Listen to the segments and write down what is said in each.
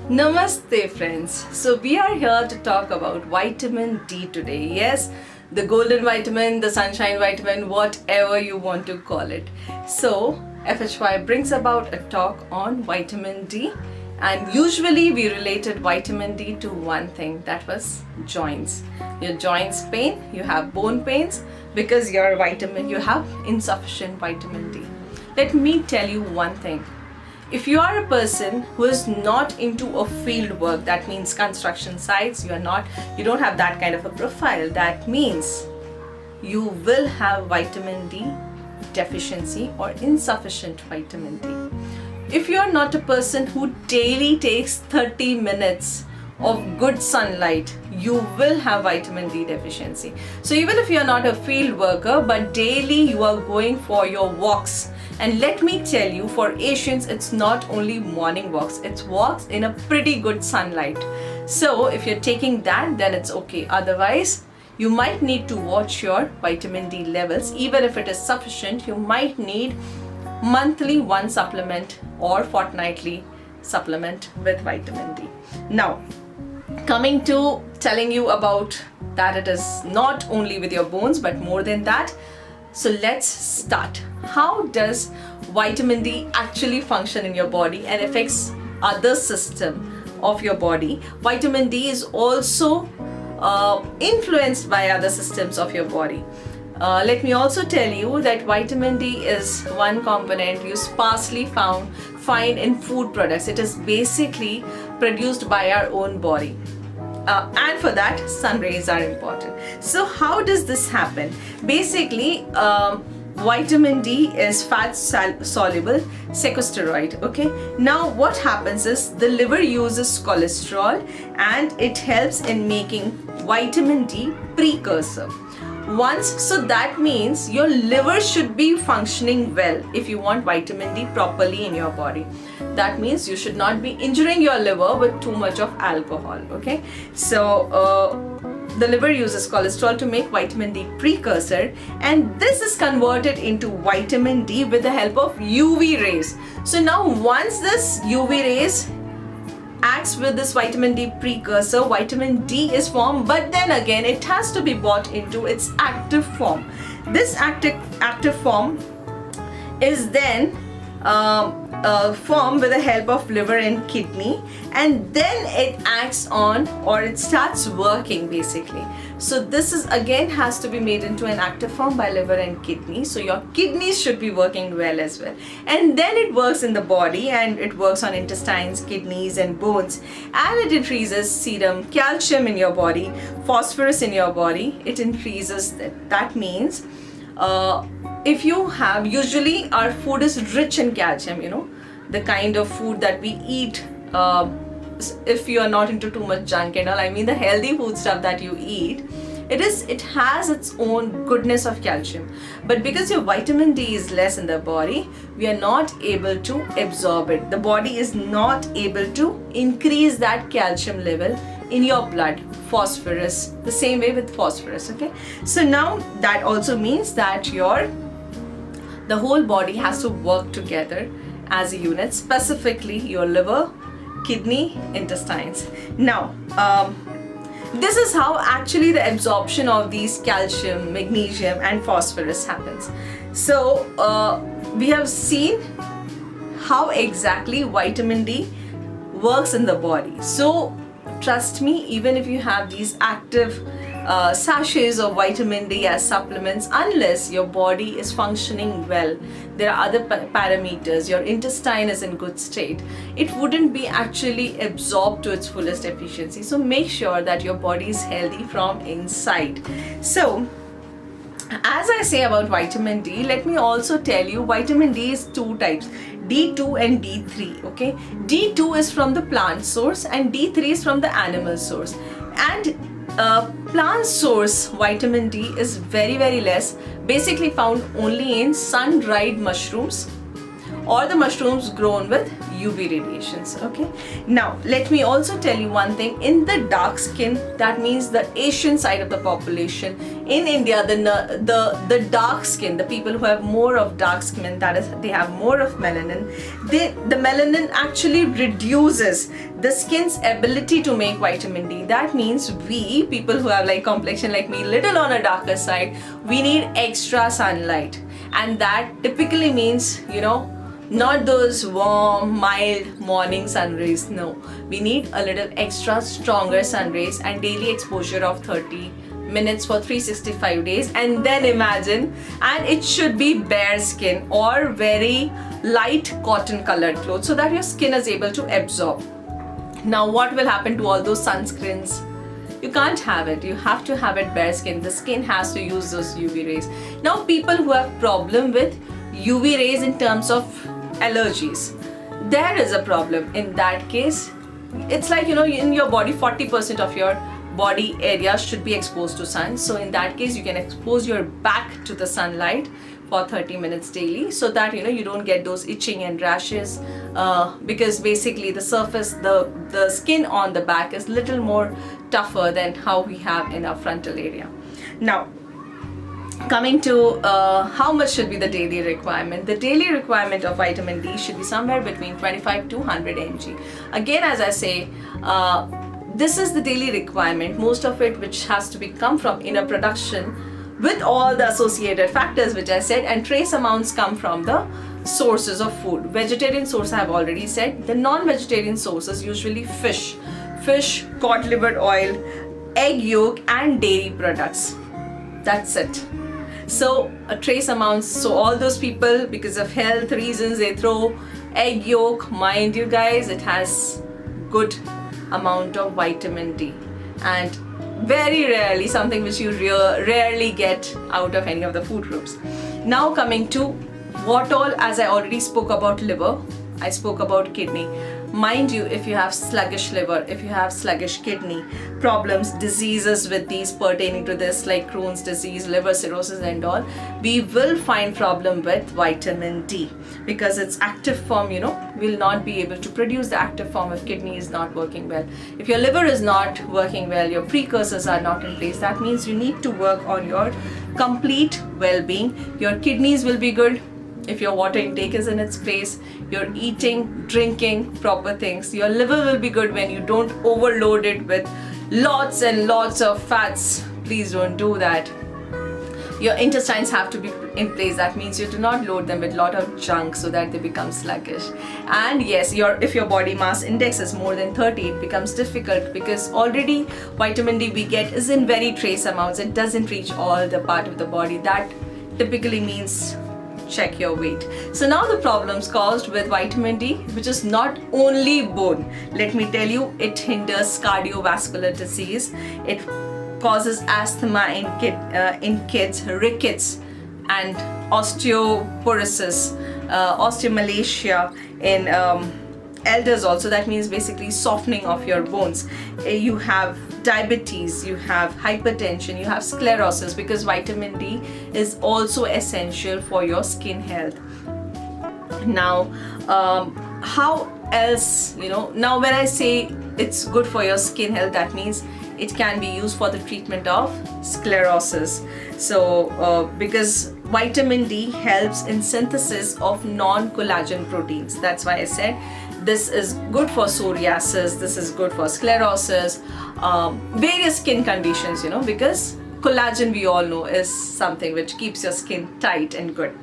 Namaste friends. So we are here to talk about vitamin D today. Yes, the golden vitamin, the sunshine vitamin, whatever you want to call it. So FHY brings about a talk on vitamin D, and usually we related vitamin D to one thing, that was joints. Your joints pain, you have bone pains because you have insufficient vitamin D. Let me tell you one thing. If you are a person who is not into a field work, that means construction sites, you don't have that kind of a profile, that means you will have vitamin D deficiency or insufficient vitamin D. If you are not a person who daily takes 30 minutes of good sunlight, you will have vitamin D deficiency. So even if you are not a field worker, but daily you are going for your walks, and let me tell you, for Asians, it's not only morning walks, it's walks in a pretty good sunlight. So if you're taking that, then it's okay. Otherwise, you might need to watch your vitamin D levels. Even if it is sufficient, you might need monthly one supplement or fortnightly supplement with vitamin D. Now, coming to telling you about that it is not only with your bones, but more than that. So let's start. How does vitamin D actually function in your body and affects other system of your body? Vitamin D is also influenced by other systems of your body. Let me also tell you that vitamin D is one component you sparsely find in food products. It is basically produced by our own body. And for that, sun rays are important. So how does this happen? Basically, vitamin D is fat soluble sequesteroid. Okay, now what happens is the liver uses cholesterol and it helps in making vitamin D precursor. So that means your liver should be functioning well if you want vitamin D properly in your body. That means you should not be injuring your liver with too much of alcohol. Okay, so the liver uses cholesterol to make vitamin D precursor, and this is converted into vitamin D with the help of UV rays. So now once this UV rays acts with this vitamin D precursor, vitamin D is formed, but then again it has to be brought into its active form. This active form is then formed with the help of liver and kidney, and then it acts on, or it starts working basically. So this is again has to be made into an active form by liver and kidney. So your kidneys should be working well as well, and then it works in the body, and it works on intestines, kidneys and bones, and it increases serum calcium in your body, phosphorus in your body. It increases that means if you have, usually our food is rich in calcium, the kind of food that we eat, if you are not into too much junk and all, I mean the healthy food stuff that you eat, it has its own goodness of calcium. But because your vitamin D is less in the body, we are not able to absorb it. The body is not able to increase that calcium level in your blood. Phosphorus, the same way with phosphorus. Okay, so now that also means that the whole body has to work together as a unit, specifically your liver, kidney, intestines. Now, this is how actually the absorption of these calcium, magnesium and phosphorus happens. So we have seen how exactly vitamin D works in the body. So trust me, even if you have these active sachets of vitamin D as supplements, unless your body is functioning well, there are other parameters, your intestine is in good state, it wouldn't be actually absorbed to its fullest efficiency. So make sure that your body is healthy from inside. So as I say about vitamin D, let me also tell you vitamin D is two types, D2 and D3. Okay, D2 is from the plant source and D3 is from the animal source. And plant source vitamin D is very less, basically found only in sun-dried mushrooms or the mushrooms grown with UV radiations. Okay, now let me also tell you one thing. In the dark skin, that means the Asian side of the population in India, the dark skin, the people who have more of dark skin, that is, they have more of melanin. The melanin actually reduces the skin's ability to make vitamin D. That means we people who have like complexion like me, little on a darker side, we need extra sunlight, and that typically means, you know, not those warm, mild morning sun rays. No, we need a little extra stronger sun rays and daily exposure of 30 minutes for 365 days. And then imagine, and it should be bare skin or very light cotton colored clothes so that your skin is able to absorb. Now what will happen to all those sunscreens? You can't have it. You have to have it bare skin. The skin has to use those UV rays. Now people who have problem with UV rays in terms of allergies, there is a problem. In that case, it's like, you know, in your body 40% of your body area should be exposed to sun. So in that case, you can expose your back to the sunlight for 30 minutes daily, so that, you know, you don't get those itching and rashes, because basically the surface, the skin on the back is little more tougher than how we have in our frontal area. Now coming to how much should be the daily requirement. The daily requirement of vitamin D should be somewhere between 25 to 100 mg. Again, as I say, this is the daily requirement, most of it which has to be come from inner production with all the associated factors which I said, and trace amounts come from the sources of food. Vegetarian source I have already said. The non-vegetarian sources, usually fish, cod liver oil, egg yolk and dairy products. That's it. So trace amounts, so all those people, because of health reasons, they throw egg yolk. Mind you guys, it has good amount of vitamin D, and very rarely, something which you rarely get out of any of the food groups. Now coming to what all, as I already spoke about liver, I spoke about kidney. Mind you, if you have sluggish liver, if you have sluggish kidney problems, diseases with these pertaining to this, like Crohn's disease, liver cirrhosis and all, we will find problem with vitamin D, because its active form, you know, will not be able to produce. The active form of kidney is not working well. If your liver is not working well, your precursors are not in place, that means you need to work on your complete well-being. Your kidneys will be good if your water intake is in its place, you're eating, drinking proper things. Your liver will be good when you don't overload it with lots and lots of fats. Please don't do that. Your intestines have to be in place. That means you do not load them with lot of junk so that they become sluggish. And yes, if your body mass index is more than 30, it becomes difficult, because already vitamin D we get is in very trace amounts. It doesn't reach all the part of the body. That typically means check your weight. So now the problems caused with vitamin D, which is not only bone. Let me tell you, it hinders cardiovascular disease. It causes asthma in kids, rickets and osteoporosis, osteomalacia in elders also. That means basically softening of your bones. You have diabetes, you have hypertension, you have sclerosis, because vitamin D is also essential for your skin health. Now how else, you know, now when I say it's good for your skin health, that means it can be used for the treatment of sclerosis. So because vitamin D helps in synthesis of non-collagen proteins. That's why I said this is good for psoriasis, this is good for sclerosis, various skin conditions, you know, because collagen, we all know, is something which keeps your skin tight and good.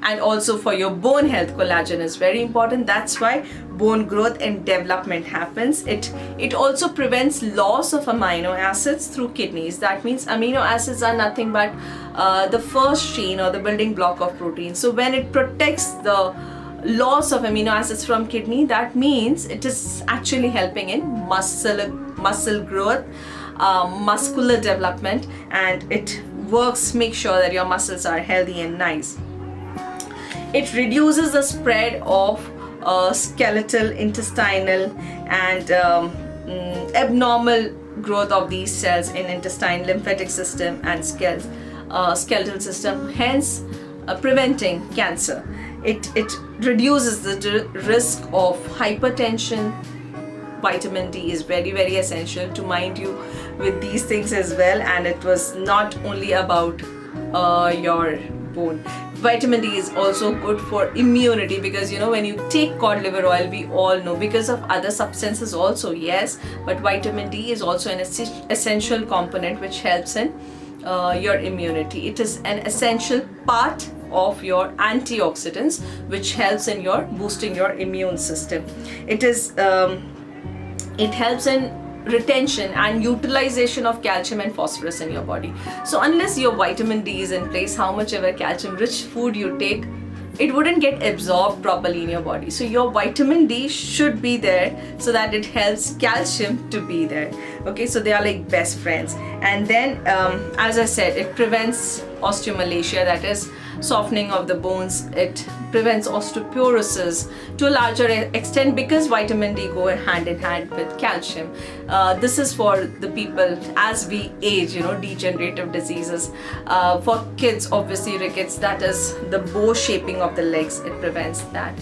And also for your bone health, collagen is very important. That's why bone growth and development happens. It also prevents loss of amino acids through kidneys. That means amino acids are nothing but the first chain or the building block of protein. So when it protects the loss of amino acids from kidney, that means it is actually helping in muscle growth, muscular development, and it works, make sure that your muscles are healthy and nice. It reduces the spread of skeletal, intestinal and abnormal growth of these cells in intestine, lymphatic system and skeletal system, hence preventing cancer. it reduces the risk of hypertension. Vitamin D is very, very essential to mind you with these things as well. And it was not only about your bone. Vitamin D is also good for immunity, because when you take cod liver oil, we all know, because of other substances also, yes, but vitamin D is also an essential component which helps in your immunity. It is an essential part of your antioxidants which helps in your boosting your immune system. It helps in retention and utilization of calcium and phosphorus in your body. So unless your vitamin D is in place, how much ever calcium rich food you take, it wouldn't get absorbed properly in your body. So your vitamin D should be there so that it helps calcium to be there. Okay, so they are like best friends. And then as I said, it prevents osteomalacia, that is softening of the bones. It prevents osteoporosis to a larger extent, because vitamin D go hand in hand with calcium. This is for the people as we age, degenerative diseases. For kids, obviously rickets, that is the bow shaping of the legs, it prevents that.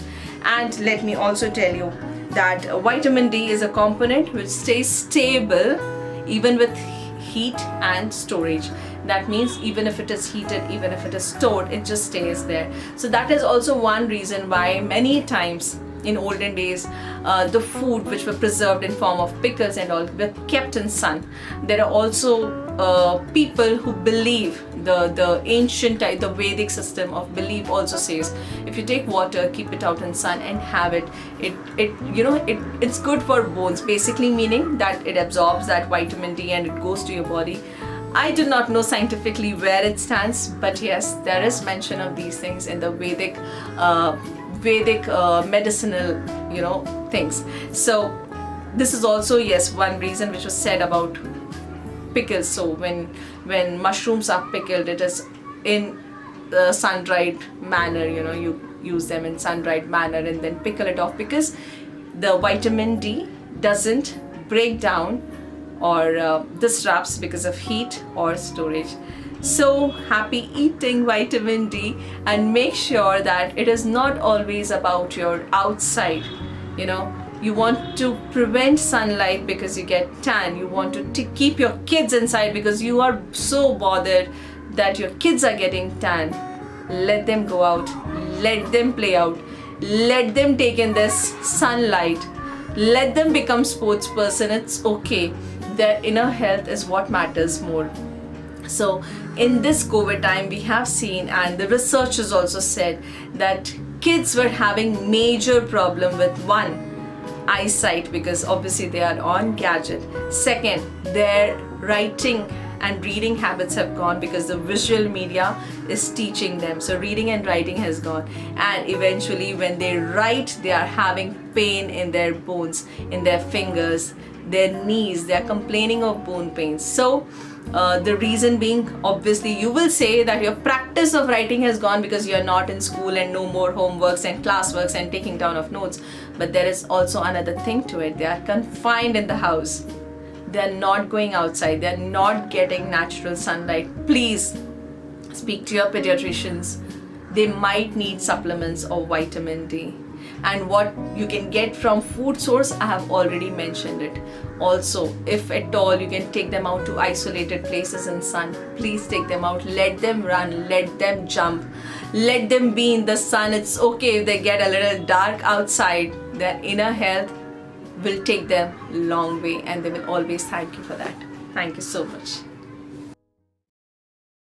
And let me also tell you that vitamin D is a component which stays stable even with heat and storage. That means even if it is heated, even if it is stored, it just stays there. So that is also one reason why many times in olden days the food which were preserved in form of pickles and all were kept in sun. There are also people who believe the ancient type, the Vedic system of belief also says, if you take water, keep it out in sun and have it's good for bones, basically meaning that it absorbs that vitamin D and it goes to your body. I do not know scientifically where it stands, but yes, there is mention of these things in the Vedic medicinal things. So this is also, yes, one reason which was said about pickles. So when mushrooms are pickled, it is in the sun-dried manner, you use them in sun-dried manner and then pickle it off, because the vitamin D doesn't break down or disrupts because of heat or storage. So happy eating vitamin D, and make sure that it is not always about your outside. You want to prevent sunlight because you get tan. You want to keep your kids inside because you are so bothered that your kids are getting tan. Let them go out, let them play out, let them take in this sunlight, let them become sports person. It's okay. Their inner health is what matters more. So in this COVID time, we have seen, and the researchers also said, that kids were having major problem with one, eyesight, because obviously they are on gadget. Second, their writing and reading habits have gone because the visual media is teaching them. So reading and writing has gone, and eventually when they write, they are having pain in their bones, in their fingers, their knees. They are complaining of bone pains. So the reason being, obviously you will say that your practice of writing has gone because you are not in school and no more homeworks and classworks and taking down of notes. But there is also another thing to it. They are confined in the house. They are not going outside. They are not getting natural sunlight. Please speak to your pediatricians. They might need supplements of vitamin D. And what you can get from food source, I have already mentioned it. Also, if at all you can take them out to isolated places in sun, please take them out. Let them run, let them jump, let them be in the sun. It's okay if they get a little dark outside. Their inner health will take them a long way, and they will always thank you for that. Thank you so much.